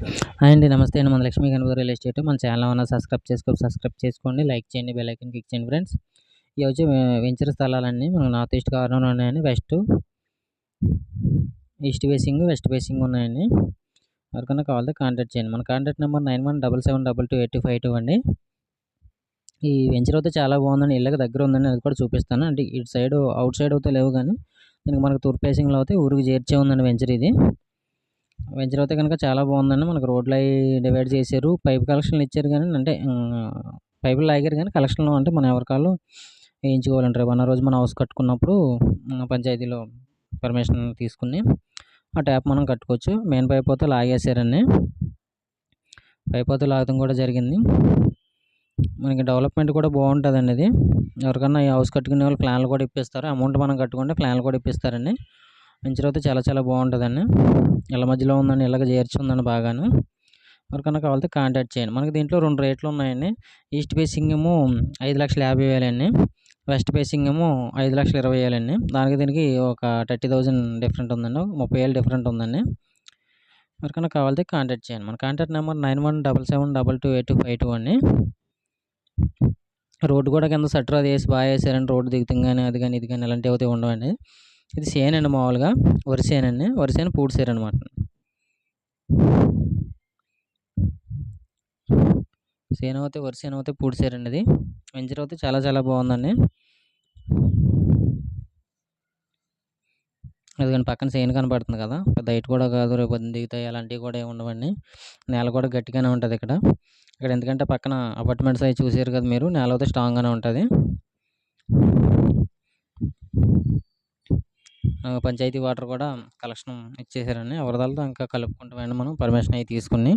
Hi అండి. నమస్తే అండి. మన లక్ష్మీ గణపతి రియల్ ఎస్టేట్. మన ఛానల్ ఏమన్నా సబ్స్క్రైబ్ చేసుకోండి. లైక్ చేయండి. బెల్ ఐకాన్ క్లిక్ చేయండి ఫ్రెండ్స్. ఇవి వచ్చి వెంచర్ స్థలాలన్నీ మన నార్త్ ఈస్ట్ కార్నర్ ఉన్నాయండి. ఈస్ట్ ఫేసింగ్, వెస్ట్ ఫేసింగ్ ఉన్నాయండి. ఎవరికైనా కావాలంటే కాంటాక్ట్ చేయండి. మన కాంటాక్ట్ నెంబర్ 9177728252 అండి. ఈ వెంచర్ అయితే చాలా బాగుందండి. ఇళ్ళకి దగ్గర ఉందండి. అది కూడా చూపిస్తాను. అంటే ఇటు సైడ్ అవుట్ సైడ్ అయితే లేవు, కానీ దీనికి మనకు తూర్పు ఫేసింగ్లో అయితే ఊరికి చేర్చే ఉందండి వెంచర్ ఇది. వెంచర్ అయితే కనుక చాలా బాగుందండి. మనకు రోడ్లు అవి డివైడ్ చేశారు. పైప్ కలెక్షన్లు ఇచ్చారు, కానీ అంటే పైపులు లాగారు, కానీ కలెక్షన్లు అంటే మన ఎవరికాళ్ళు వేయించుకోవాలంటారు. వన్ రోజు మనం హౌస్ కట్టుకున్నప్పుడు పంచాయతీలో పర్మిషన్ తీసుకుని ఆ ట్యాప్ మనం కట్టుకోవచ్చు. మెయిన్ పైప్ అయితే లాగేశారండి. పైప్ అయితే లాగడం కూడా జరిగింది. మనకి డెవలప్మెంట్ కూడా బాగుంటుందండి. ఇది ఎవరికన్నా ఈ హౌస్ కట్టుకునే వాళ్ళు ప్లాన్లు కూడా ఇప్పిస్తారు. అమౌంట్ మనం కట్టుకుంటే ప్లాన్లు కూడా ఇప్పిస్తారండి. వెంచర్ అయితే చాలా చాలా బాగుంటుందండి. ఇళ్ళ మధ్యలో ఉందండి. ఇళ్ళకి చేర్చి ఉందండి బాగాను. ఎవరికన్నా కావాలంటే కాంటాక్ట్ చేయండి. మనకి దీంట్లో 2 రేట్లు ఉన్నాయండి. ఈస్ట్ ఫేసింగ్ ఏమో 5,50,000 అండి. వెస్ట్ ఫేసింగ్ ఏమో 5,20,000 అండి. దానికి దీనికి ఒక 30,000 డిఫరెంట్ ఉందండి. 30,000 డిఫరెంట్ ఉందండి. ఎవరికైనా కావాలంటే కాంటాక్ట్ చేయండి. మన కాంటాక్ట్ నెంబర్ 9177728252 అండి. రోడ్డు కూడా కింద షట్టర్ అది వేసి బాగా వేసారండి. రోడ్డు దిగుతాం కానీ అది కానీ ఇది కానీ ఇలాంటివి అయితే ఉండవండి. ఇది సేన్ అండి, మామూలుగా వరి సేన్ అండి. వరి సేను పూడ్చారనమాట. వరి సేను అయితే పూడ్చారండి. ఇది వెంచర్ అయితే చాలా చాలా బాగుందండి. అదిగోండి పక్కన సేను కనపడుతుంది కదా, పెద్ద హైట్ కూడా కాదు, రేపు దిగుతాయి అలాంటివి కూడా ఏమి ఉండవండి. నేల కూడా గట్టిగానే ఉంటుంది ఇక్కడ. ఎందుకంటే పక్కన అపార్ట్మెంట్స్ అవి చూసారు కదా మీరు, నేల అయితే స్ట్రాంగ్గానే ఉంటుంది. పంచాయతీ వాటర్ కూడా కలెక్షన్ ఇచ్చేసారండి. వరదలతో ఇంకా కలుపుకుంటామండి మనం పర్మిషన్ అవి తీసుకుని.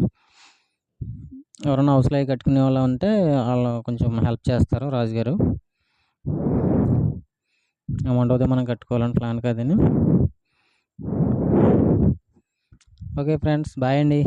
ఎవరైనా హౌస్లో అవి కట్టుకునే వాళ్ళు ఉంటే వాళ్ళు కొంచెం హెల్ప్ చేస్తారు రాజుగారు. అమౌంట్ అయితే మనం కట్టుకోవాలని ప్లాన్ కదండి. ఓకే ఫ్రెండ్స్, బాయ్ అండి.